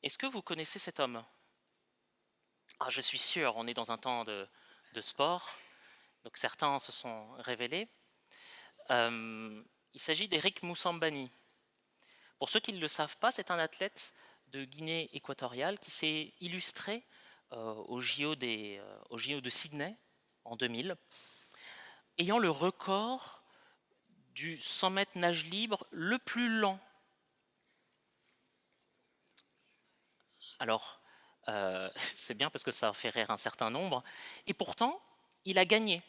Est-ce que vous connaissez cet homme? Ah, je suis sûr, on est dans un temps de sport, donc certains se sont révélés. Il s'agit d'Eric Moussambani. Pour ceux qui ne le savent pas, c'est un athlète de Guinée équatoriale qui s'est illustré au JO de Sydney en 2000, ayant le record du 100 mètres nage libre le plus lent. Alors, c'est bien parce que ça fait rire un certain nombre, et pourtant, il a gagné.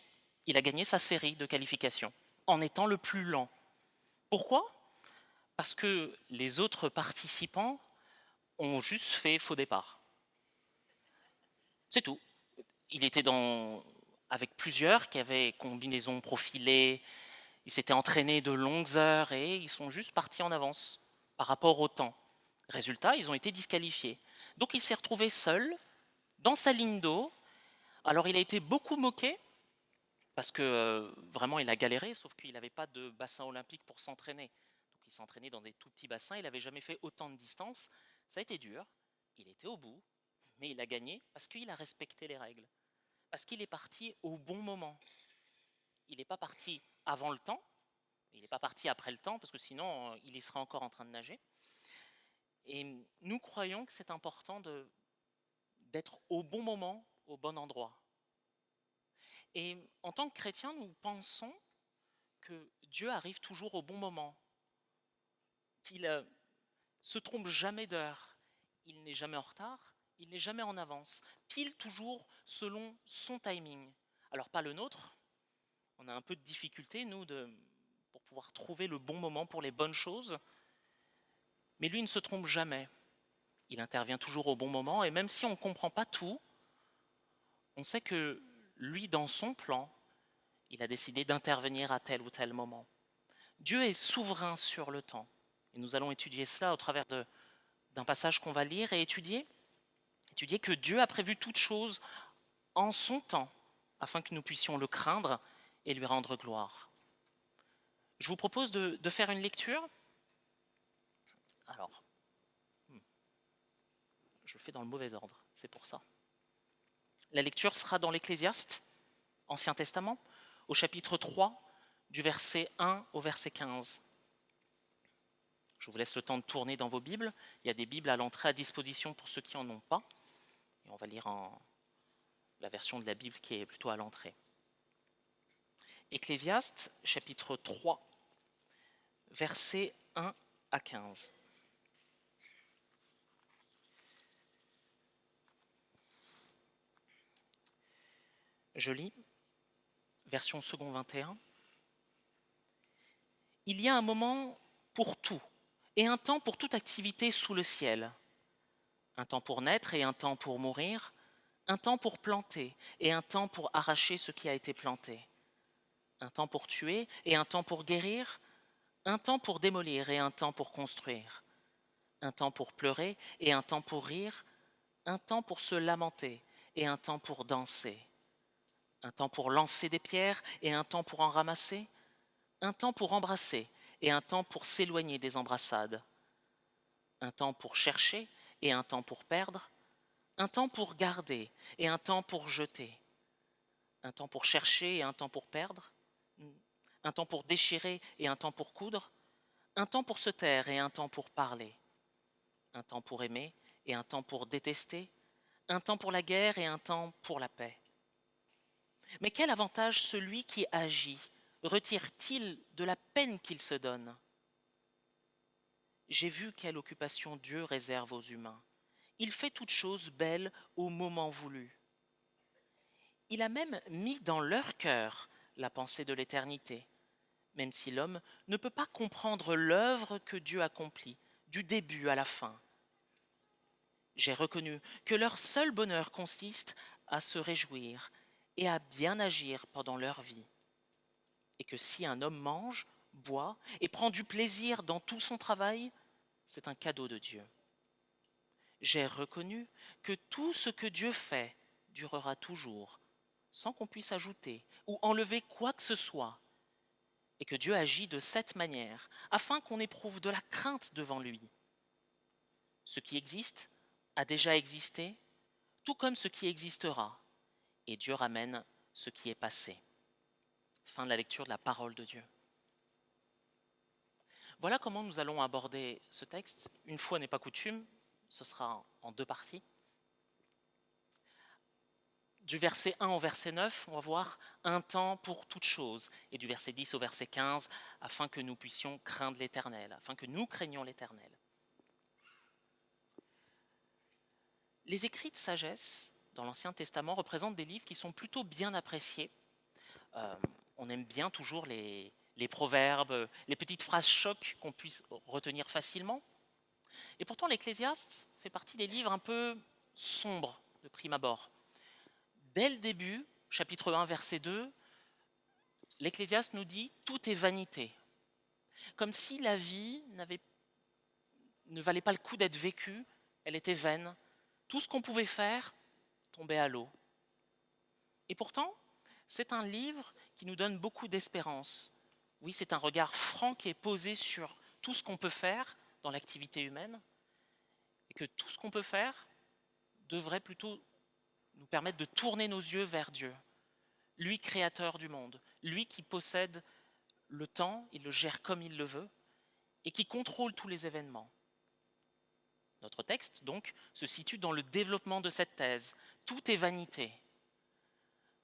Il a gagné sa série de qualifications en étant le plus lent. Pourquoi? Parce que les autres participants ont juste fait faux départ. C'est tout. Il était avec plusieurs qui avaient combinaison profilée, ils s'étaient entraînés de longues heures et ils sont juste partis en avance par rapport au temps. Résultat, ils ont été disqualifiés. Donc il s'est retrouvé seul dans sa ligne d'eau. Alors il a été beaucoup moqué parce que vraiment il a galéré, sauf qu'il n'avait pas de bassin olympique pour s'entraîner. Donc il s'entraînait dans des tout petits bassins, il n'avait jamais fait autant de distance. Ça a été dur, il était au bout, mais il a gagné parce qu'il a respecté les règles. Parce qu'il est parti au bon moment. Il n'est pas parti avant le temps, il n'est pas parti après le temps, parce que sinon il y serait encore en train de nager. Et nous croyons que c'est important d'être au bon moment, au bon endroit. Et en tant que chrétiens, nous pensons que Dieu arrive toujours au bon moment, qu'il se trompe jamais d'heure, il n'est jamais en retard, il n'est jamais en avance, pile toujours selon son timing. Alors pas le nôtre, on a un peu de difficulté, nous, pour pouvoir trouver le bon moment pour les bonnes choses, mais lui ne se trompe jamais. Il intervient toujours au bon moment, et même si on ne comprend pas tout, on sait que lui, dans son plan, il a décidé d'intervenir à tel ou tel moment. Dieu est souverain sur le temps. Et nous allons étudier cela au travers d'un passage qu'on va lire et étudier que Dieu a prévu toutes choses en son temps, afin que nous puissions le craindre et lui rendre gloire. Je vous propose de faire une lecture. Alors, je le fais dans le mauvais ordre, c'est pour ça. La lecture sera dans l'Ecclésiaste, Ancien Testament, au chapitre 3, du verset 1 au verset 15. Je vous laisse le temps de tourner dans vos Bibles. Il y a des Bibles à l'entrée à disposition pour ceux qui n'en ont pas. Et on va lire la version de la Bible qui est plutôt à l'entrée. Ecclésiaste, chapitre 3, versets 1 à 15. Je lis, version second 21. Il y a un moment pour tout, et un temps pour toute activité sous le ciel. Un temps pour naître et un temps pour mourir, un temps pour planter et un temps pour arracher ce qui a été planté. Un temps pour tuer et un temps pour guérir, un temps pour démolir et un temps pour construire. Un temps pour pleurer et un temps pour rire, un temps pour se lamenter et un temps pour danser. Un temps pour lancer des pierres et un temps pour en ramasser, un temps pour embrasser et un temps pour s'éloigner des embrassades. Un temps pour chercher et un temps pour perdre, un temps pour garder et un temps pour jeter. Un temps pour chercher et un temps pour perdre, un temps pour déchirer et un temps pour coudre, un temps pour se taire et un temps pour parler, un temps pour aimer et un temps pour détester, un temps pour la guerre et un temps pour la paix. Mais quel avantage celui qui agit retire-t-il de la peine qu'il se donne? J'ai vu quelle occupation Dieu réserve aux humains. Il fait toutes choses belles au moment voulu. Il a même mis dans leur cœur la pensée de l'éternité, même si l'homme ne peut pas comprendre l'œuvre que Dieu accomplit, du début à la fin. J'ai reconnu que leur seul bonheur consiste à se réjouir et à bien agir pendant leur vie, et que si un homme mange, boit et prend du plaisir dans tout son travail, c'est un cadeau de Dieu. J'ai reconnu que tout ce que Dieu fait durera toujours, sans qu'on puisse ajouter ou enlever quoi que ce soit, et que Dieu agit de cette manière, afin qu'on éprouve de la crainte devant lui. Ce qui existe a déjà existé, tout comme ce qui existera, et Dieu ramène ce qui est passé. Fin de la lecture de la parole de Dieu. Voilà comment nous allons aborder ce texte. Une fois n'est pas coutume, ce sera en deux parties. Du verset 1 au verset 9, on va voir un temps pour toute chose, et du verset 10 au verset 15, afin que nous puissions craindre l'Éternel, afin que nous craignions l'Éternel. Les écrits de sagesse dans l'Ancien Testament représentent des livres qui sont plutôt bien appréciés. On aime bien toujours les proverbes, les petites phrases chocs qu'on puisse retenir facilement. Et pourtant, l'Ecclésiaste fait partie des livres un peu sombres de prime abord. Dès le début, chapitre 1, verset 2, l'Ecclésiaste nous dit « tout est vanité », comme si la vie ne valait pas le coup d'être vécue, elle était vaine. Tout ce qu'on pouvait faire tombait à l'eau. Et pourtant, c'est un livre qui nous donne beaucoup d'espérance. Oui, c'est un regard franc qui est posé sur tout ce qu'on peut faire dans l'activité humaine, et que tout ce qu'on peut faire devrait plutôt nous permettre de tourner nos yeux vers Dieu, lui créateur du monde, lui qui possède le temps, il le gère comme il le veut, et qui contrôle tous les événements. Notre texte, donc, se situe dans le développement de cette thèse. Tout est vanité.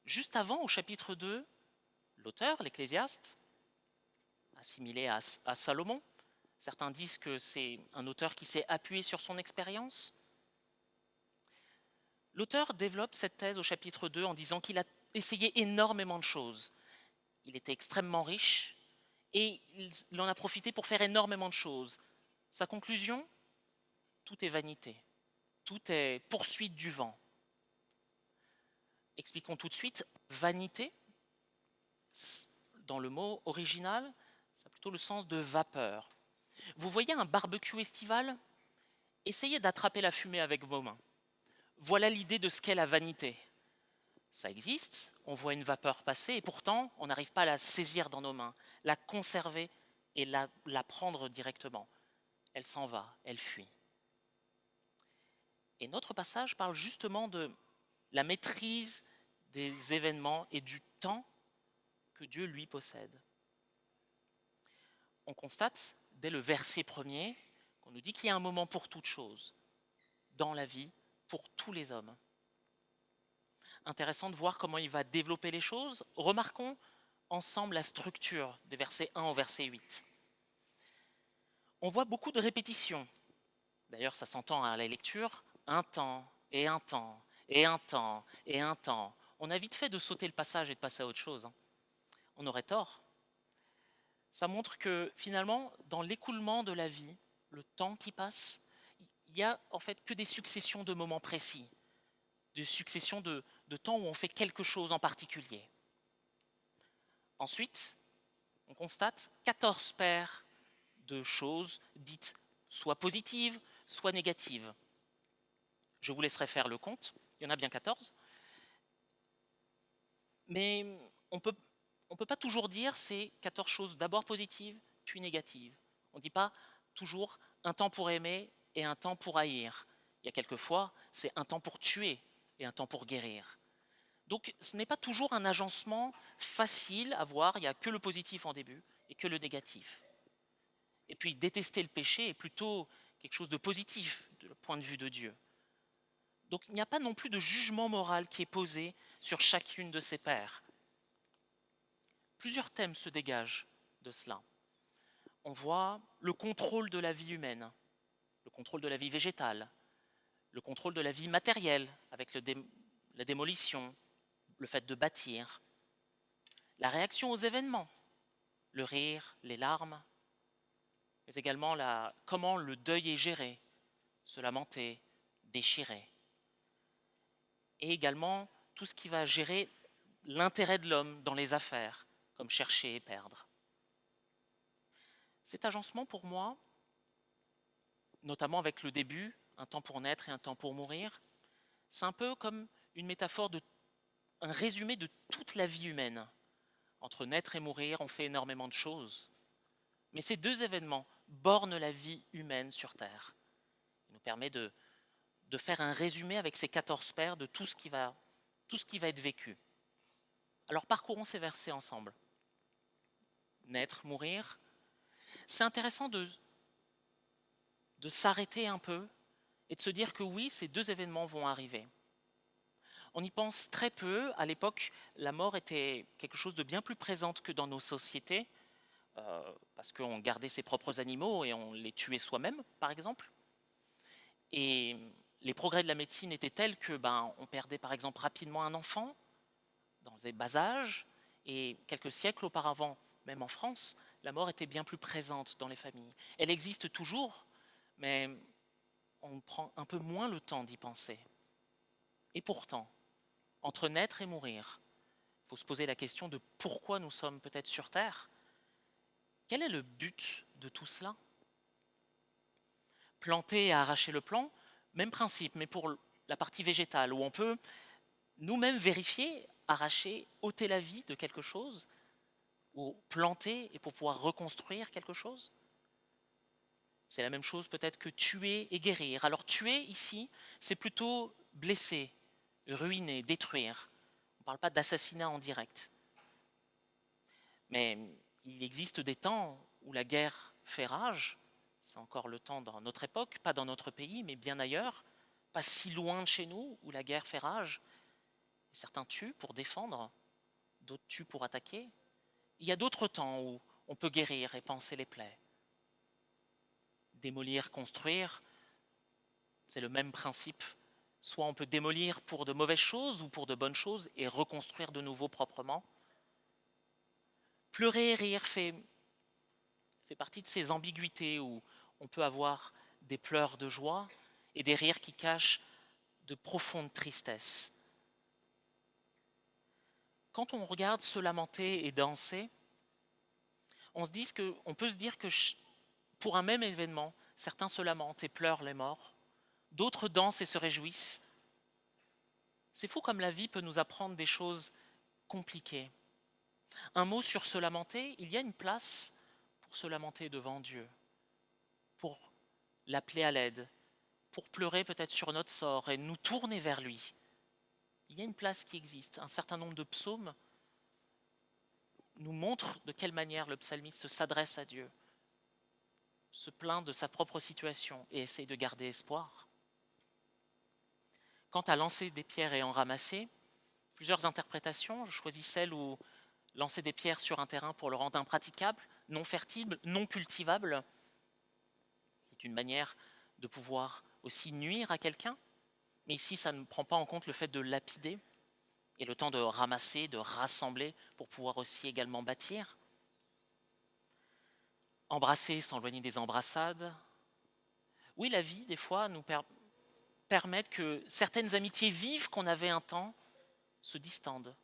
Juste avant, au chapitre 2, l'auteur, l'Ecclésiaste, assimilé à Salomon, certains disent que c'est un auteur qui s'est appuyé sur son expérience. L'auteur développe cette thèse au chapitre 2 en disant qu'il a essayé énormément de choses. Il était extrêmement riche et il en a profité pour faire énormément de choses. Sa conclusion ? Tout est vanité, tout est poursuite du vent. Expliquons tout de suite, vanité, dans le mot original, ça a plutôt le sens de vapeur. Vous voyez un barbecue estival ? Essayez d'attraper la fumée avec vos mains. Voilà l'idée de ce qu'est la vanité. Ça existe, on voit une vapeur passer et pourtant on n'arrive pas à la saisir dans nos mains, la conserver et la prendre directement. Elle s'en va, elle fuit. Et notre passage parle justement de la maîtrise des événements et du temps que Dieu lui possède. On constate dès le verset premier qu'on nous dit qu'il y a un moment pour toute chose dans la vie, pour tous les hommes. Intéressant de voir comment il va développer les choses. Remarquons ensemble la structure des versets 1 au verset 8. On voit beaucoup de répétitions. D'ailleurs, ça s'entend à la lecture. Un temps, et un temps, et un temps, et un temps. On a vite fait de sauter le passage et de passer à autre chose. On aurait tort. Ça montre que finalement, dans l'écoulement de la vie, le temps qui passe, il n'y a en fait que des successions de moments précis, des successions de temps où on fait quelque chose en particulier. Ensuite, on constate 14 paires de choses dites soit positives, soit négatives. Je vous laisserai faire le compte, il y en a bien 14. Mais on peut pas toujours dire ces 14 choses d'abord positives, puis négatives. On ne dit pas toujours un temps pour aimer et un temps pour haïr. Il y a quelquefois, c'est un temps pour tuer et un temps pour guérir. Donc ce n'est pas toujours un agencement facile à voir, il n'y a que le positif en début et que le négatif. Et puis détester le péché est plutôt quelque chose de positif du point de vue de Dieu. Donc il n'y a pas non plus de jugement moral qui est posé sur chacune de ces paires. Plusieurs thèmes se dégagent de cela. On voit le contrôle de la vie humaine, le contrôle de la vie végétale, le contrôle de la vie matérielle avec la démolition, le fait de bâtir, la réaction aux événements, le rire, les larmes, mais également comment le deuil est géré, se lamenter, déchirer. Et également tout ce qui va gérer l'intérêt de l'homme dans les affaires, comme chercher et perdre. Cet agencement pour moi, notamment avec le début, un temps pour naître et un temps pour mourir, c'est un peu comme une métaphore, un résumé de toute la vie humaine. Entre naître et mourir, on fait énormément de choses. Mais ces deux événements bornent la vie humaine sur Terre. Ils nous permettent de de faire un résumé avec ces 14 pères de tout ce qui va être vécu. Alors parcourons ces versets ensemble. Naître, mourir. C'est intéressant de s'arrêter un peu et de se dire que oui, ces deux événements vont arriver. On y pense très peu. À l'époque, la mort était quelque chose de bien plus présente que dans nos sociétés, parce qu'on gardait ses propres animaux et on les tuait soi-même, par exemple. Et les progrès de la médecine étaient tels que on perdait par exemple rapidement un enfant dans les bas âges, et quelques siècles auparavant, même en France, la mort était bien plus présente dans les familles. Elle existe toujours, mais on prend un peu moins le temps d'y penser. Et pourtant, entre naître et mourir, il faut se poser la question de pourquoi nous sommes peut-être sur Terre. Quel est le but de tout cela? Planter et arracher le plant, même principe, mais pour la partie végétale, où on peut nous-mêmes vérifier, arracher, ôter la vie de quelque chose, ou planter et pour pouvoir reconstruire quelque chose. C'est la même chose peut-être que tuer et guérir. Alors tuer ici, c'est plutôt blesser, ruiner, détruire. On ne parle pas d'assassinat en direct. Mais il existe des temps où la guerre fait rage. C'est encore le temps dans notre époque, pas dans notre pays, mais bien ailleurs, pas si loin de chez nous, où la guerre fait rage. Certains tuent pour défendre, d'autres tuent pour attaquer. Il y a d'autres temps où on peut guérir et panser les plaies. Démolir, construire, c'est le même principe. Soit on peut démolir pour de mauvaises choses ou pour de bonnes choses et reconstruire de nouveau proprement. Pleurer et rire fait partie de ces ambiguïtés où on peut avoir des pleurs de joie et des rires qui cachent de profondes tristesses. Quand on regarde se lamenter et danser, on peut se dire que pour un même événement, certains se lamentent et pleurent les morts, d'autres dansent et se réjouissent. C'est fou comme la vie peut nous apprendre des choses compliquées. Un mot sur se lamenter, il y a une place pour se lamenter devant Dieu, pour l'appeler à l'aide, pour pleurer peut-être sur notre sort et nous tourner vers lui. Il y a une place qui existe. Un certain nombre de psaumes nous montrent de quelle manière le psalmiste s'adresse à Dieu, se plaint de sa propre situation et essaye de garder espoir. Quant à lancer des pierres et en ramasser, plusieurs interprétations. Je choisis celle où lancer des pierres sur un terrain pour le rendre impraticable, non fertile, non cultivable, c'est une manière de pouvoir aussi nuire à quelqu'un. Mais ici, ça ne prend pas en compte le fait de lapider et le temps de ramasser, de rassembler pour pouvoir aussi également bâtir. Embrasser, s'éloigner des embrassades. Oui, la vie, des fois, nous permet que certaines amitiés vives qu'on avait un temps se distendent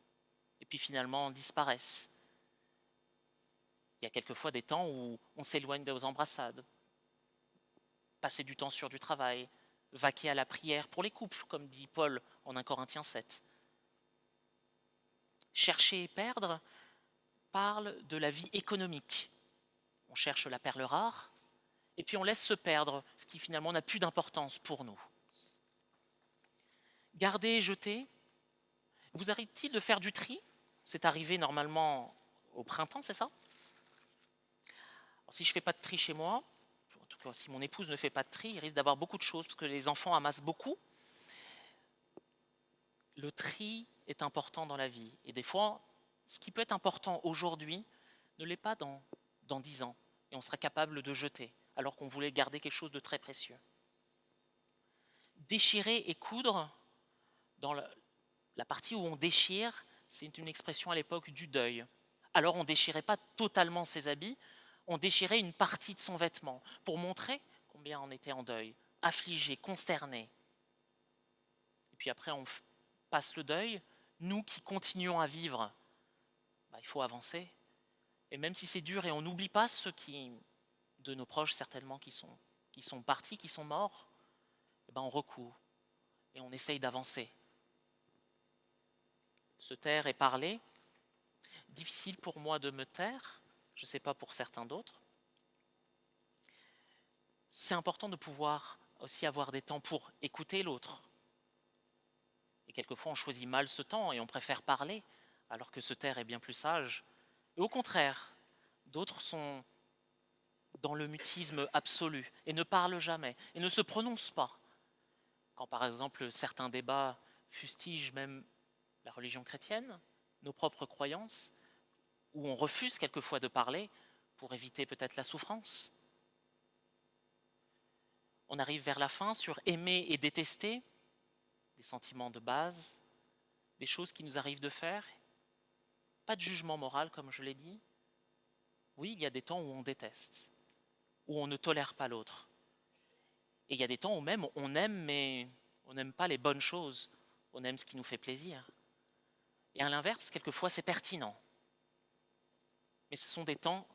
et puis finalement disparaissent. Il y a quelquefois des temps où on s'éloigne des embrassades, passer du temps sur du travail, vaquer à la prière pour les couples, comme dit Paul en 1 Corinthiens 7. Chercher et perdre parle de la vie économique. On cherche la perle rare, et puis on laisse se perdre ce qui finalement n'a plus d'importance pour nous. Garder et jeter, vous arrive-t-il de faire du tri? C'est arrivé normalement au printemps, c'est ça? Alors, si je ne fais pas de tri chez moi, en tout cas si mon épouse ne fait pas de tri, il risque d'avoir beaucoup de choses parce que les enfants amassent beaucoup. Le tri est important dans la vie. Et des fois, ce qui peut être important aujourd'hui ne l'est pas dans 10 ans. Et on sera capable de jeter, alors qu'on voulait garder quelque chose de très précieux. Déchirer et coudre, dans la partie où on déchire, c'est une expression à l'époque du deuil. Alors on ne déchirait pas totalement ses habits, on déchirait une partie de son vêtement pour montrer combien on était en deuil, affligé, consterné. Et puis après on passe le deuil, nous qui continuons à vivre, il faut avancer. Et même si c'est dur et on n'oublie pas ceux de nos proches certainement qui sont partis, qui sont morts, on recourt et on essaye d'avancer. Se taire et parler, difficile pour moi de me taire, je ne sais pas pour certains d'autres. C'est important de pouvoir aussi avoir des temps pour écouter l'autre. Et quelquefois, on choisit mal ce temps et on préfère parler, alors que se taire est bien plus sage. Et au contraire, d'autres sont dans le mutisme absolu et ne parlent jamais et ne se prononcent pas. Quand par exemple certains débats fustigent même la religion chrétienne, nos propres croyances, où on refuse quelquefois de parler pour éviter peut-être la souffrance. On arrive vers la fin sur aimer et détester, des sentiments de base, des choses qui nous arrivent de faire. Pas de jugement moral, comme je l'ai dit. Oui, il y a des temps où on déteste, où on ne tolère pas l'autre. Et il y a des temps où même on aime, mais on n'aime pas les bonnes choses. On aime ce qui nous fait plaisir. Et à l'inverse, quelquefois, c'est pertinent. Mais ce sont des temps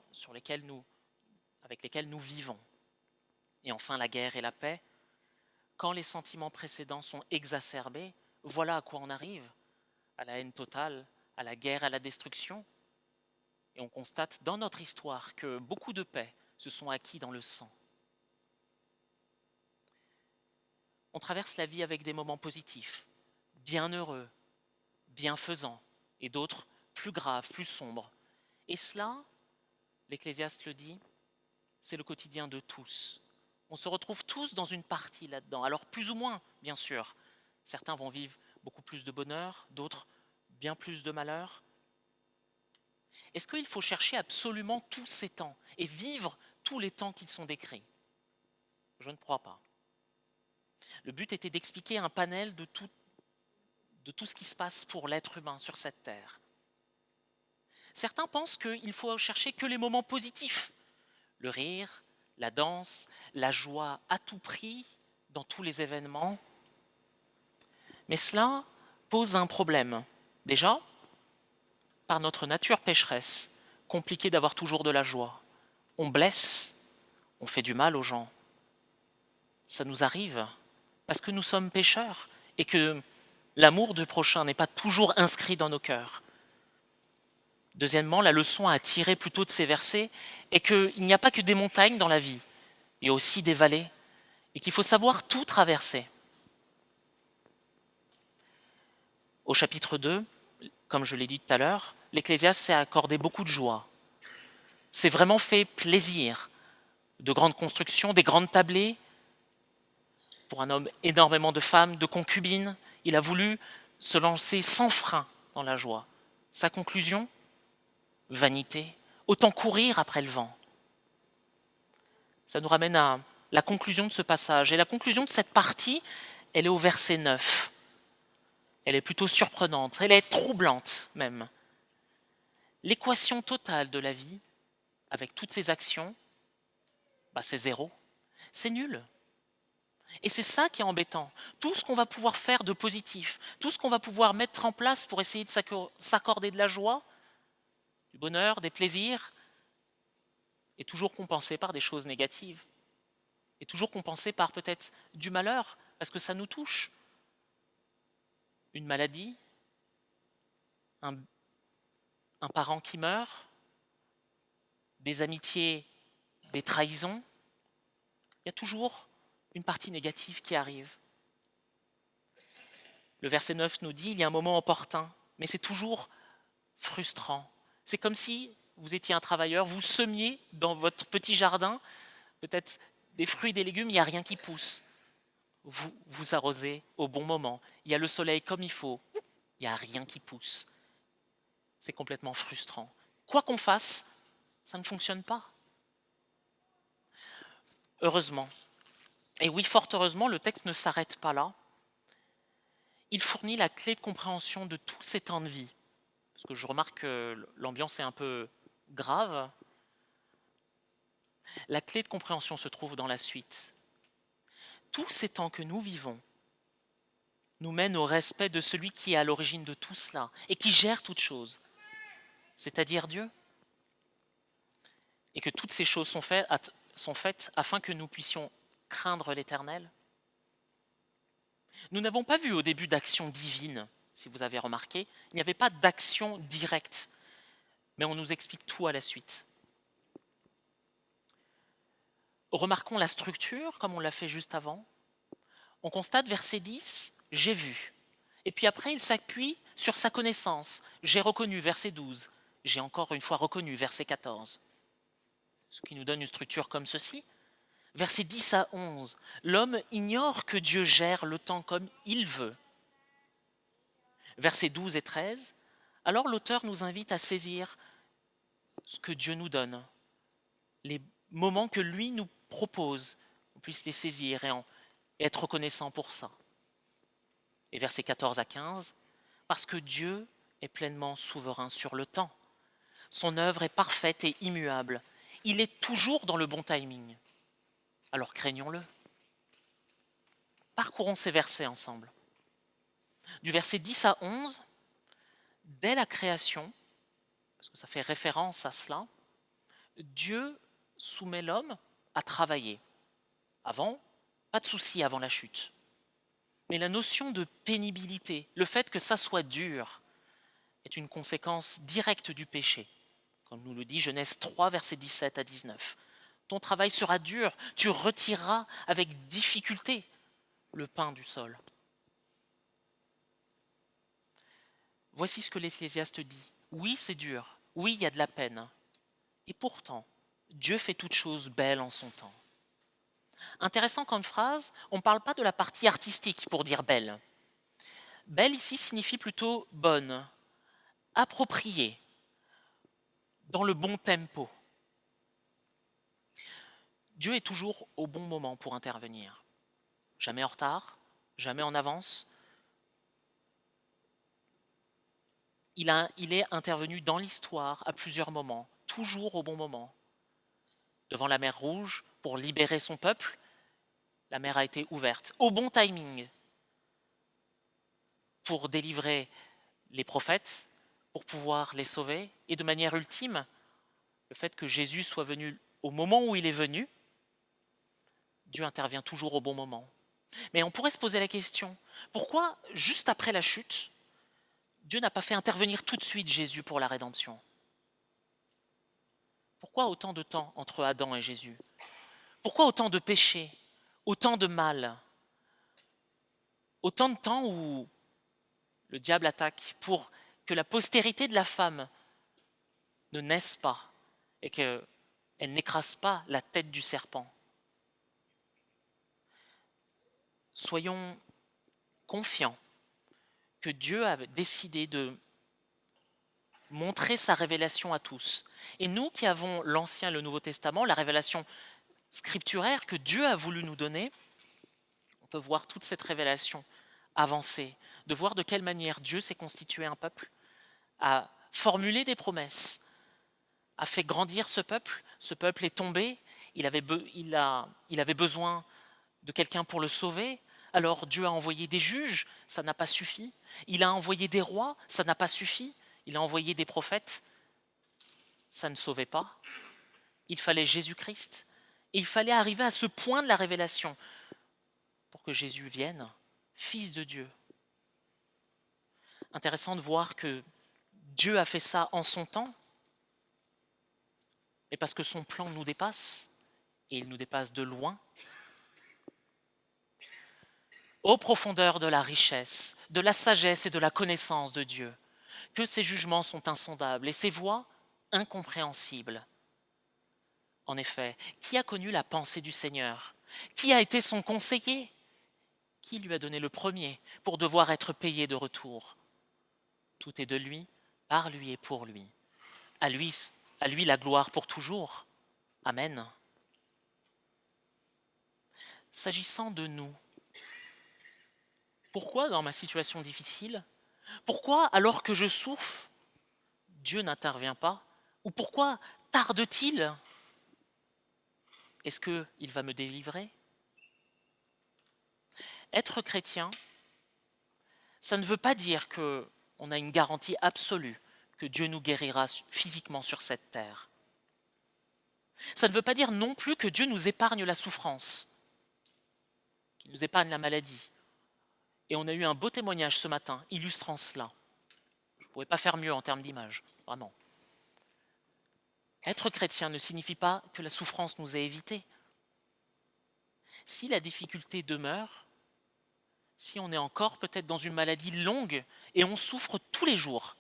avec lesquels nous vivons. Et enfin, la guerre et la paix. Quand les sentiments précédents sont exacerbés, voilà à quoi on arrive. À la haine totale, à la guerre, à la destruction. Et on constate dans notre histoire que beaucoup de paix se sont acquis dans le sang. On traverse la vie avec des moments positifs, bienheureux, bienfaisants, et d'autres plus graves, plus sombres. Et cela, l'Ecclésiaste le dit, c'est le quotidien de tous. On se retrouve tous dans une partie là-dedans. Alors plus ou moins, bien sûr. Certains vont vivre beaucoup plus de bonheur, d'autres bien plus de malheur. Est-ce qu'il faut chercher absolument tous ces temps et vivre tous les temps qui sont décrits? Je ne crois pas. Le but était d'expliquer un panel de tout ce qui se passe pour l'être humain sur cette terre. Certains pensent qu'il faut chercher que les moments positifs, le rire, la danse, la joie à tout prix dans tous les événements. Mais cela pose un problème. Déjà, par notre nature pécheresse, compliqué d'avoir toujours de la joie. On blesse, on fait du mal aux gens. Ça nous arrive parce que nous sommes pécheurs et que l'amour du prochain n'est pas toujours inscrit dans nos cœurs. Deuxièmement, la leçon à tirer plutôt de ces versets est qu'il n'y a pas que des montagnes dans la vie, il y a aussi des vallées, et qu'il faut savoir tout traverser. Au chapitre 2, comme je l'ai dit tout à l'heure, l'Ecclésiaste s'est accordé beaucoup de joie. C'est vraiment fait plaisir. De grandes constructions, des grandes tablées. Pour un homme, énormément de femmes, de concubines. Il a voulu se lancer sans frein dans la joie. Sa conclusion, vanité, autant courir après le vent. Ça nous ramène à la conclusion de ce passage. Et la conclusion de cette partie, elle est au verset 9. Elle est plutôt surprenante, elle est troublante même. L'équation totale de la vie, avec toutes ces actions, c'est zéro, c'est nul. Et c'est ça qui est embêtant. Tout ce qu'on va pouvoir faire de positif, tout ce qu'on va pouvoir mettre en place pour essayer de s'accorder de la joie, du bonheur, des plaisirs, est toujours compensé par des choses négatives, est toujours compensé par peut-être du malheur, parce que ça nous touche. Une maladie, un parent qui meurt, des amitiés, des trahisons, il y a toujours une partie négative qui arrive. Le verset 9 nous dit, il y a un moment opportun, mais c'est toujours frustrant. C'est comme si vous étiez un travailleur, vous semiez dans votre petit jardin, peut-être des fruits et des légumes, il n'y a rien qui pousse. Vous arrosez au bon moment, il y a le soleil comme il faut, il n'y a rien qui pousse. C'est complètement frustrant. Quoi qu'on fasse, ça ne fonctionne pas. Heureusement, et oui, fort heureusement, le texte ne s'arrête pas là. Il fournit la clé de compréhension de tous ces temps de vie. Parce que je remarque que l'ambiance est un peu grave. La clé de compréhension se trouve dans la suite. Tous ces temps que nous vivons nous mènent au respect de celui qui est à l'origine de tout cela et qui gère toutes choses, c'est-à-dire Dieu. Et que toutes ces choses sont faites afin que nous puissions craindre l'Éternel. Nous n'avons pas vu au début d'action divine, si vous avez remarqué, il n'y avait pas d'action directe, mais on nous explique tout à la suite. Remarquons la structure, comme on l'a fait juste avant. On constate verset 10, j'ai vu. Et puis après, il s'appuie sur sa connaissance. J'ai reconnu, verset 12. J'ai encore une fois reconnu, verset 14. Ce qui nous donne une structure comme ceci. Versets 10 à 11. L'homme ignore que Dieu gère le temps comme il veut. Versets 12 et 13. Alors l'auteur nous invite à saisir ce que Dieu nous donne, les moments que lui nous propose, on puisse les saisir et être reconnaissant pour ça. Et versets 14 à 15, parce que Dieu est pleinement souverain sur le temps. Son œuvre est parfaite et immuable. Il est toujours dans le bon timing. Alors craignons-le. Parcourons ces versets ensemble. Du verset 10 à 11, dès la création, parce que ça fait référence à cela, Dieu soumet l'homme à travailler. Avant, pas de souci avant la chute. Mais la notion de pénibilité, le fait que ça soit dur, est une conséquence directe du péché. Comme nous le dit Genèse 3, versets 17 à 19. Ton travail sera dur, tu retireras avec difficulté le pain du sol. Voici ce que l'Ecclésiaste dit. Oui, c'est dur. Oui, il y a de la peine. Et pourtant, Dieu fait toutes choses belles en son temps. Intéressant comme phrase, on ne parle pas de la partie artistique pour dire belle. Belle ici signifie plutôt bonne, appropriée, dans le bon tempo. Dieu est toujours au bon moment pour intervenir. Jamais en retard, jamais en avance. Il est intervenu dans l'histoire à plusieurs moments, toujours au bon moment. Devant la mer Rouge, pour libérer son peuple, la mer a été ouverte, au bon timing, pour délivrer les prophètes, pour pouvoir les sauver, et de manière ultime, le fait que Jésus soit venu au moment où il est venu, Dieu intervient toujours au bon moment. Mais on pourrait se poser la question, pourquoi, juste après la chute, Dieu n'a pas fait intervenir tout de suite Jésus pour la rédemption? Pourquoi autant de temps entre Adam et Jésus? Pourquoi autant de péchés, autant de mal, autant de temps où le diable attaque pour que la postérité de la femme ne naisse pas et qu'elle n'écrase pas la tête du serpent? Soyons confiants que Dieu a décidé de montrer sa révélation à tous. Et nous qui avons l'Ancien et le Nouveau Testament, la révélation scripturaire que Dieu a voulu nous donner, on peut voir toute cette révélation avancer, de voir de quelle manière Dieu s'est constitué un peuple, a formulé des promesses, a fait grandir ce peuple est tombé, il avait besoin de quelqu'un pour le sauver, alors Dieu a envoyé des juges, ça n'a pas suffi, il a envoyé des rois, ça n'a pas suffi, il a envoyé des prophètes, ça ne sauvait pas, il fallait Jésus-Christ, et il fallait arriver à ce point de la révélation pour que Jésus vienne, Fils de Dieu. Intéressant de voir que Dieu a fait ça en son temps, mais parce que son plan nous dépasse, et il nous dépasse de loin. Ô profondeur de la richesse, de la sagesse et de la connaissance de Dieu, que ses jugements sont insondables et ses voies incompréhensibles. En effet, qui a connu la pensée du Seigneur? Qui a été son conseiller? Qui lui a donné le premier pour devoir être payé de retour? Tout est de lui, par lui et pour lui. À lui, à lui la gloire pour toujours. Amen. S'agissant de nous, pourquoi dans ma situation difficile, pourquoi alors que je souffre, Dieu n'intervient pas? Ou pourquoi tarde-t-il? Est-ce qu'il va me délivrer? Être chrétien, ça ne veut pas dire qu'on a une garantie absolue que Dieu nous guérira physiquement sur cette terre. Ça ne veut pas dire non plus que Dieu nous épargne la souffrance, qu'il nous épargne la maladie. Et on a eu un beau témoignage ce matin illustrant cela. Je ne pourrais pas faire mieux en termes d'image, vraiment. Être chrétien ne signifie pas que la souffrance nous est évitée. Si la difficulté demeure, si on est encore peut-être dans une maladie longue et on souffre tous les jours,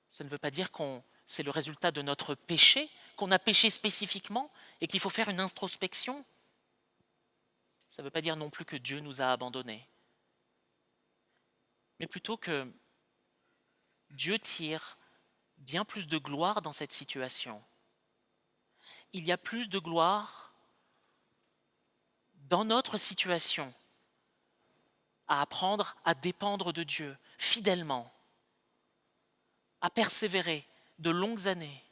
ça ne veut pas dire que c'est le résultat de notre péché, qu'on a péché spécifiquement et qu'il faut faire une introspection. Ça ne veut pas dire non plus que Dieu nous a abandonnés, mais plutôt que Dieu tire bien plus de gloire dans cette situation. Il y a plus de gloire dans notre situation à apprendre à dépendre de Dieu fidèlement, à persévérer de longues années,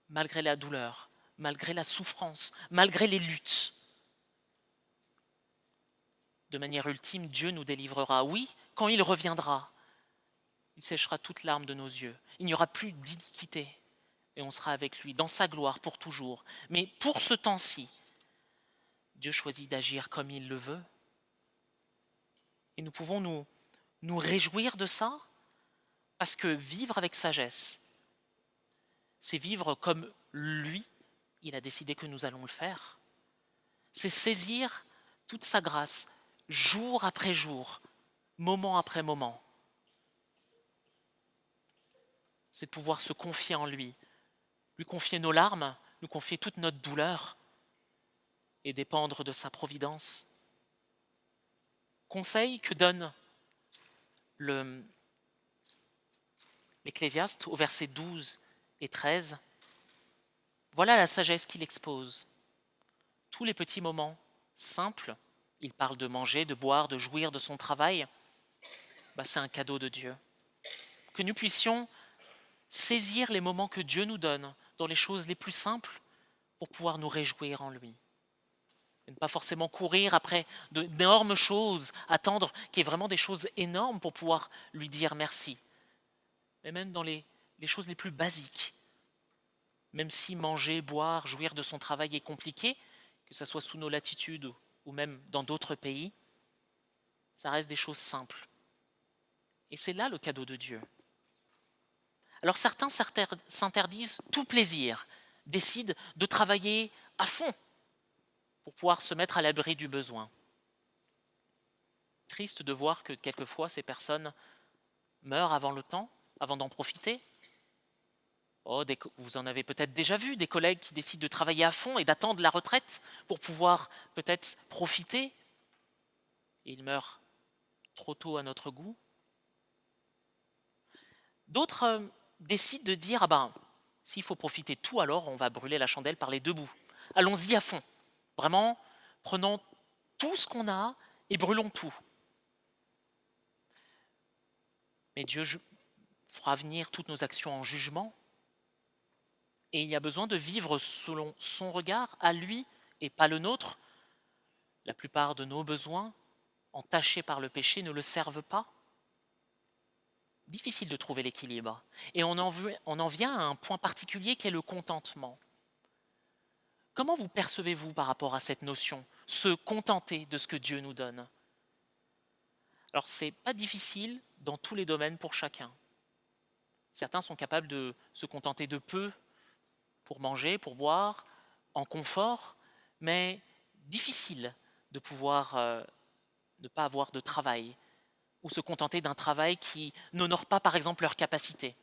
malgré la douleur, malgré la souffrance, malgré les luttes. De manière ultime, Dieu nous délivrera. Oui, quand il reviendra, il séchera toute larme de nos yeux. Il n'y aura plus d'iniquité et on sera avec lui dans sa gloire pour toujours. Mais pour ce temps-ci, Dieu choisit d'agir comme il le veut. Et nous pouvons nous réjouir de ça, parce que vivre avec sagesse, c'est vivre comme lui, il a décidé que nous allons le faire. C'est saisir toute sa grâce, jour après jour, moment après moment. C'est de pouvoir se confier en lui confier nos larmes, nous confier toute notre douleur et dépendre de sa providence. Conseil que donne l'Ecclésiaste au verset 12 et 13. Voilà la sagesse qu'il expose. Tous les petits moments simples, il parle de manger, de boire, de jouir de son travail, c'est un cadeau de Dieu. Que nous puissions saisir les moments que Dieu nous donne dans les choses les plus simples pour pouvoir nous réjouir en lui. Et ne pas forcément courir après d'énormes choses, attendre qu'il y ait vraiment des choses énormes pour pouvoir lui dire merci. Mais même dans les choses les plus basiques, même si manger, boire, jouir de son travail est compliqué, que ce soit sous nos latitudes ou même dans d'autres pays, ça reste des choses simples. Et c'est là le cadeau de Dieu. Alors certains s'interdisent tout plaisir, décident de travailler à fond pour pouvoir se mettre à l'abri du besoin. Triste de voir que quelquefois ces personnes meurent avant le temps, avant d'en profiter. Vous en avez peut-être déjà vu, des collègues qui décident de travailler à fond et d'attendre la retraite pour pouvoir peut-être profiter. Et ils meurent trop tôt à notre goût. D'autres décident de dire, s'il faut profiter de tout, alors on va brûler la chandelle par les deux bouts. Allons-y à fond. Vraiment, prenons tout ce qu'on a et brûlons tout. Mais Dieu fera venir toutes nos actions en jugement. Et il y a besoin de vivre selon son regard, à lui et pas le nôtre. La plupart de nos besoins, entachés par le péché, ne le servent pas. Difficile de trouver l'équilibre. Et on en vient à un point particulier qui est le contentement. Comment vous percevez-vous par rapport à cette notion, se contenter de ce que Dieu nous donne? Alors, ce n'est pas difficile dans tous les domaines pour chacun. Certains sont capables de se contenter de peu pour manger, pour boire, en confort, mais difficile de pouvoir ne pas avoir de travail ou se contenter d'un travail qui n'honore pas, par exemple, leurs capacités.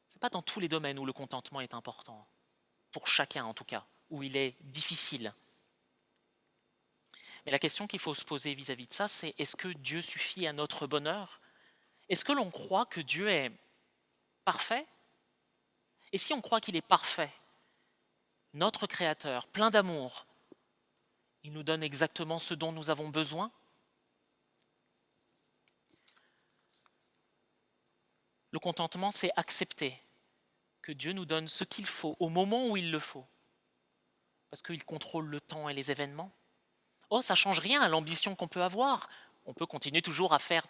Ce n'est pas dans tous les domaines où le contentement est important, pour chacun en tout cas, où il est difficile. Mais la question qu'il faut se poser vis-à-vis de ça, c'est est-ce que Dieu suffit à notre bonheur? Est-ce que l'on croit que Dieu est parfait? Et si on croit qu'il est parfait, notre Créateur, plein d'amour, il nous donne exactement ce dont nous avons besoin? Le contentement, c'est accepter que Dieu nous donne ce qu'il faut au moment où il le faut, parce qu'il contrôle le temps et les événements. Ça ne change rien à l'ambition qu'on peut avoir. On peut continuer toujours à faire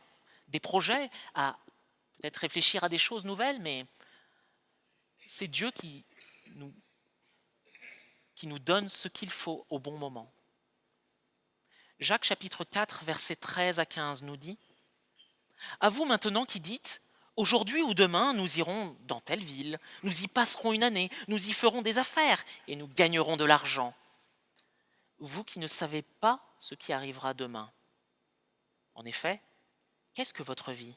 des projets, à peut-être réfléchir à des choses nouvelles, mais c'est Dieu qui nous donne ce qu'il faut au bon moment. Jacques chapitre 4, versets 13 à 15 nous dit « À vous maintenant qui dites, aujourd'hui ou demain, nous irons dans telle ville, nous y passerons une année, nous y ferons des affaires et nous gagnerons de l'argent. vous qui ne savez pas ce qui arrivera demain. En effet, qu'est-ce que votre vie?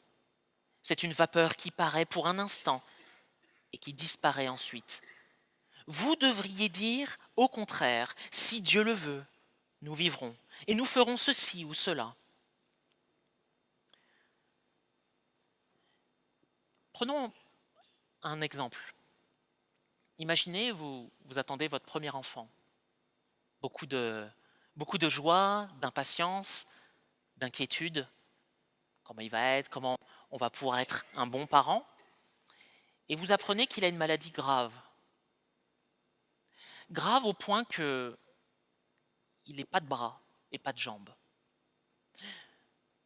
C'est une vapeur qui paraît pour un instant et qui disparaît ensuite. Vous devriez dire, au contraire, si Dieu le veut, nous vivrons et nous ferons ceci ou cela. Prenons un exemple. Imaginez, vous attendez votre premier enfant. Beaucoup de joie, d'impatience, d'inquiétude. Comment il va être, comment on va pouvoir être un bon parent. Et vous apprenez qu'il a une maladie grave. Grave au point qu'il n'ait pas de bras et pas de jambes.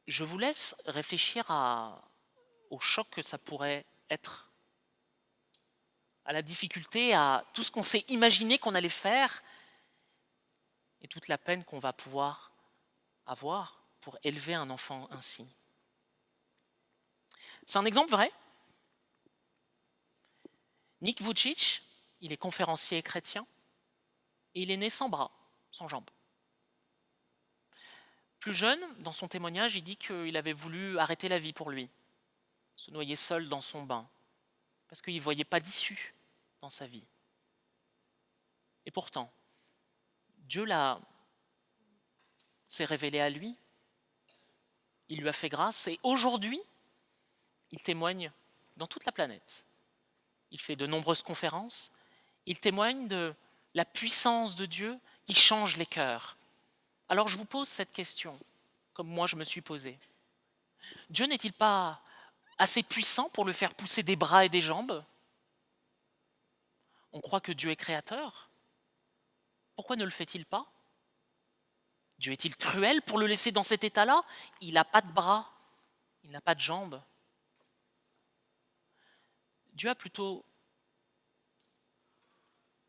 Je vous laisse réfléchir au choc que ça pourrait être, à la difficulté, à tout ce qu'on s'est imaginé qu'on allait faire et toute la peine qu'on va pouvoir avoir pour élever un enfant ainsi. C'est un exemple vrai. Nick Vujicic, il est conférencier chrétien et il est né sans bras, sans jambes. Plus jeune, dans son témoignage, il dit qu'il avait voulu arrêter la vie pour lui, se noyer seul dans son bain, parce qu'il ne voyait pas d'issue dans sa vie. Et pourtant, Dieu s'est révélé à lui, il lui a fait grâce, et aujourd'hui, il témoigne dans toute la planète. Il fait de nombreuses conférences, il témoigne de la puissance de Dieu qui change les cœurs. Alors je vous pose cette question, comme moi je me suis posé. Dieu n'est-il pas assez puissant pour lui faire pousser des bras et des jambes? On croit que Dieu est créateur. Pourquoi ne le fait-il pas? Dieu est-il cruel pour le laisser dans cet état-là? Il n'a pas de bras, il n'a pas de jambes. Dieu a plutôt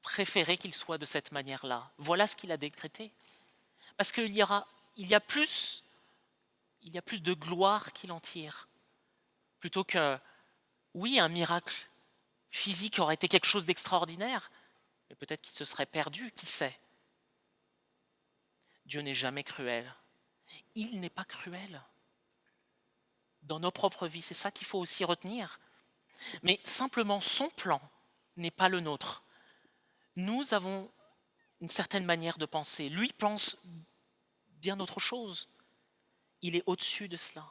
préféré qu'il soit de cette manière-là. Voilà ce qu'il a décrété. Parce qu'il y a plus de gloire qu'il en tire. Plutôt que, oui, un miracle physique aurait été quelque chose d'extraordinaire, mais peut-être qu'il se serait perdu, qui sait. Dieu n'est jamais cruel. Il n'est pas cruel. Dans nos propres vies, c'est ça qu'il faut aussi retenir. Mais simplement, son plan n'est pas le nôtre. Nous avons une certaine manière de penser. Lui pense bien autre chose. Il est au-dessus de cela.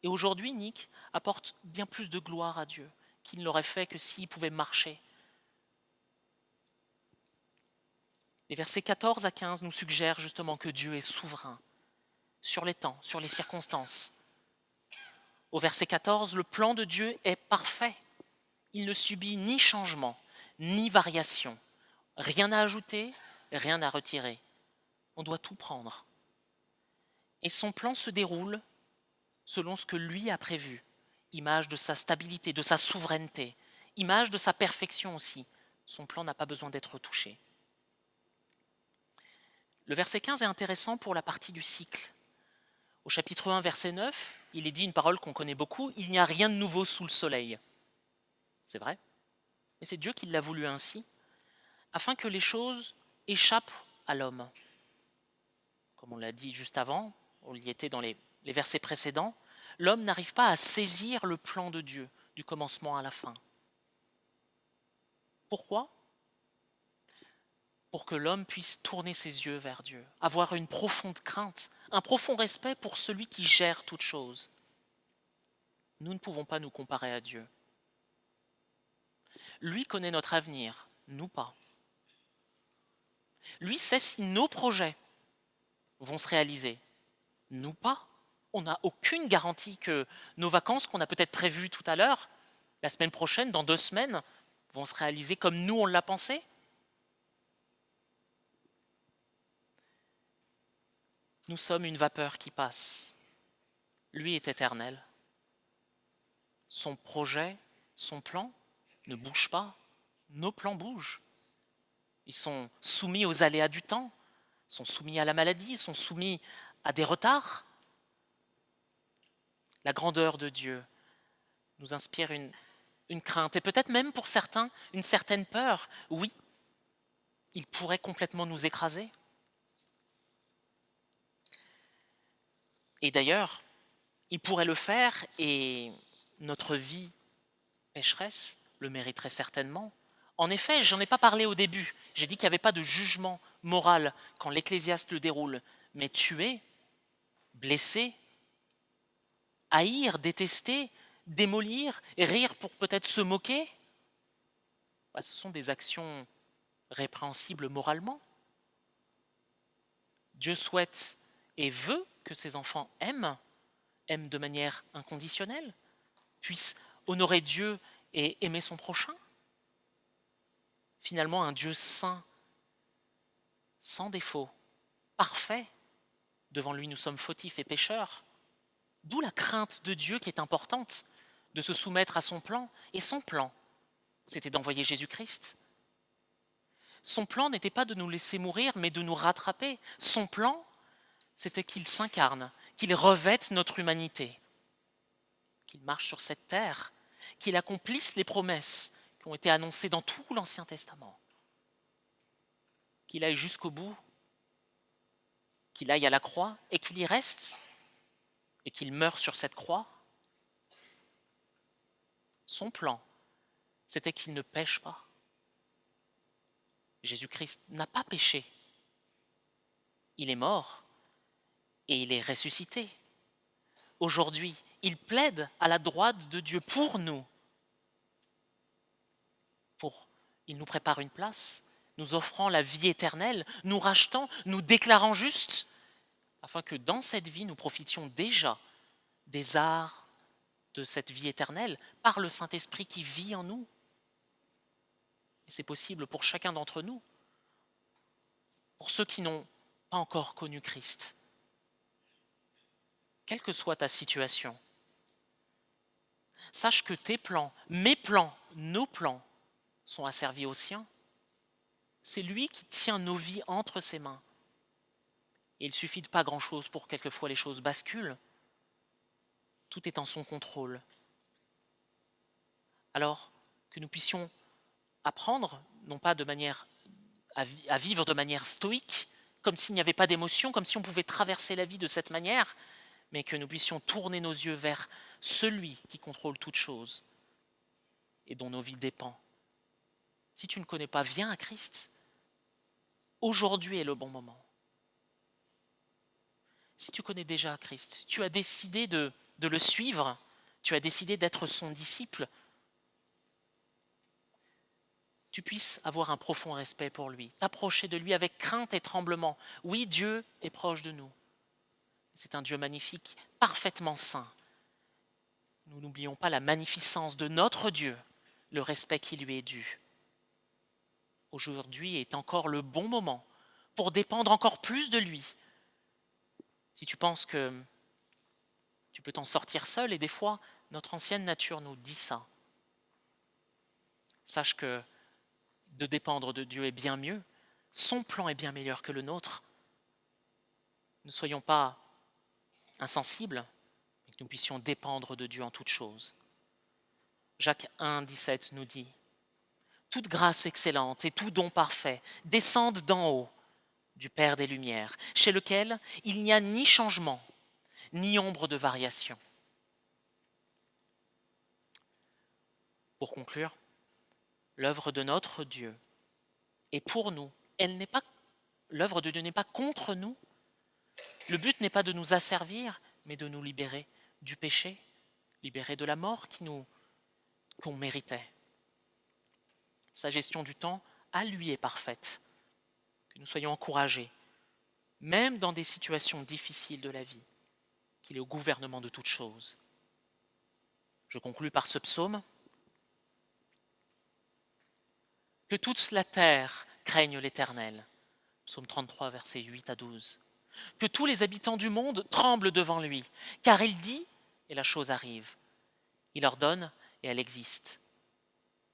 Et aujourd'hui, Nick apporte bien plus de gloire à Dieu qu'il ne l'aurait fait que s'il pouvait marcher. Les versets 14 à 15 nous suggèrent justement que Dieu est souverain sur les temps, sur les circonstances. Au verset 14, le plan de Dieu est parfait. Il ne subit ni changement, ni variation. Rien à ajouter, rien à retirer. On doit tout prendre. Et son plan se déroule selon ce que lui a prévu. Image de sa stabilité, de sa souveraineté. Image de sa perfection aussi. Son plan n'a pas besoin d'être touché. Le verset 15 est intéressant pour la partie du cycle. Au chapitre 1, verset 9, il est dit une parole qu'on connaît beaucoup, « Il n'y a rien de nouveau sous le soleil ». C'est vrai, mais c'est Dieu qui l'a voulu ainsi, afin que les choses échappent à l'homme. Comme on l'a dit juste avant, on y était dans les versets précédents, l'homme n'arrive pas à saisir le plan de Dieu, du commencement à la fin. Pourquoi ? Pour que l'homme puisse tourner ses yeux vers Dieu, avoir une profonde crainte, un profond respect pour celui qui gère toutes choses. Nous ne pouvons pas nous comparer à Dieu. Lui connaît notre avenir, nous pas. Lui sait si nos projets vont se réaliser, nous pas. On n'a aucune garantie que nos vacances qu'on a peut-être prévues tout à l'heure, la semaine prochaine, dans 2 semaines, vont se réaliser comme nous on l'a pensé. Nous sommes une vapeur qui passe. Lui est éternel. Son projet, son plan ne bouge pas. Nos plans bougent. Ils sont soumis aux aléas du temps, sont soumis à la maladie, sont soumis à des retards. La grandeur de Dieu nous inspire une crainte et peut-être même pour certains une certaine peur. Oui, il pourrait complètement nous écraser. Et d'ailleurs, il pourrait le faire et notre vie pécheresse le mériterait certainement. En effet, j'en ai pas parlé au début. J'ai dit qu'il n'y avait pas de jugement moral quand l'Ecclésiaste le déroule. Mais tuer, blesser, haïr, détester, démolir et rire pour peut-être se moquer, ce sont des actions répréhensibles moralement. Dieu souhaite et veut que ses enfants aiment de manière inconditionnelle, puissent honorer Dieu et aimer son prochain. Finalement, un Dieu saint, sans défaut, parfait. Devant lui, nous sommes fautifs et pécheurs. D'où la crainte de Dieu qui est importante, de se soumettre à son plan. Et son plan, c'était d'envoyer Jésus-Christ. Son plan n'était pas de nous laisser mourir, mais de nous rattraper. Son plan, c'était qu'il s'incarne, qu'il revête notre humanité, qu'il marche sur cette terre, qu'il accomplisse les promesses qui ont été annoncées dans tout l'Ancien Testament, qu'il aille jusqu'au bout, qu'il aille à la croix et qu'il y reste, et qu'il meure sur cette croix. Son plan, c'était qu'il ne pêche pas. Jésus-Christ n'a pas péché. Il est mort et il est ressuscité. Aujourd'hui, il plaide à la droite de Dieu pour nous. Il nous prépare une place, nous offrant la vie éternelle, nous rachetant, nous déclarant justes, afin que dans cette vie, nous profitions déjà des arts de cette vie éternelle par le Saint-Esprit qui vit en nous. Et c'est possible pour chacun d'entre nous. Pour ceux qui n'ont pas encore connu Christ, quelle que soit ta situation, sache que tes plans, mes plans, nos plans sont asservis aux siens. C'est lui qui tient nos vies entre ses mains. Et il suffit de pas grand-chose pour que quelquefois les choses basculent. Tout est en son contrôle. Alors que nous puissions apprendre, non pas de manière à vivre de manière stoïque, comme s'il n'y avait pas d'émotion, comme si on pouvait traverser la vie de cette manière, mais que nous puissions tourner nos yeux vers celui qui contrôle toutes choses et dont nos vies dépendent. Si tu ne connais pas, viens à Christ. Aujourd'hui est le bon moment. Si tu connais déjà Christ, tu as décidé de le suivre, tu as décidé d'être son disciple, tu puisses avoir un profond respect pour lui, t'approcher de lui avec crainte et tremblement. Oui, Dieu est proche de nous. C'est un Dieu magnifique, parfaitement saint. Nous n'oublions pas la magnificence de notre Dieu, le respect qui lui est dû. Aujourd'hui est encore le bon moment pour dépendre encore plus de lui. Si tu penses que tu peux t'en sortir seul, et des fois, notre ancienne nature nous dit ça. Sache que de dépendre de Dieu est bien mieux, son plan est bien meilleur que le nôtre. Ne soyons pas insensibles, mais que nous puissions dépendre de Dieu en toutes choses. Jacques 1, 17 nous dit « Toute grâce excellente et tout don parfait descendent d'en haut, du Père des Lumières, chez lequel il n'y a ni changement, ni ombre de variation. » Pour conclure, l'œuvre de notre Dieu est pour nous. L'œuvre de Dieu n'est pas contre nous. Le but n'est pas de nous asservir, mais de nous libérer du péché, libérer de la mort qu'on méritait. Sa gestion du temps, à lui, est parfaite. Que nous soyons encouragés, même dans des situations difficiles de la vie, qu'il est au gouvernement de toutes choses. Je conclus par ce psaume. Que toute la terre craigne l'Éternel. Psaume 33, versets 8 à 12. Que tous les habitants du monde tremblent devant lui, car il dit, et la chose arrive. Il ordonne, et elle existe.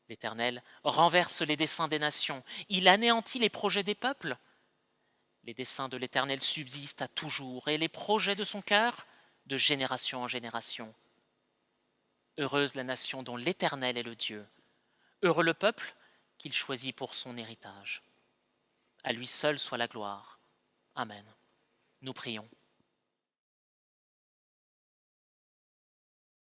L'Éternel renverse les desseins des nations, il anéantit les projets des peuples. Les desseins de l'Éternel subsistent à toujours, et les projets de son cœur, de génération en génération. Heureuse la nation dont l'Éternel est le Dieu. Heureux le peuple qu'il choisit pour son héritage. À lui seul soit la gloire. Amen. Nous prions.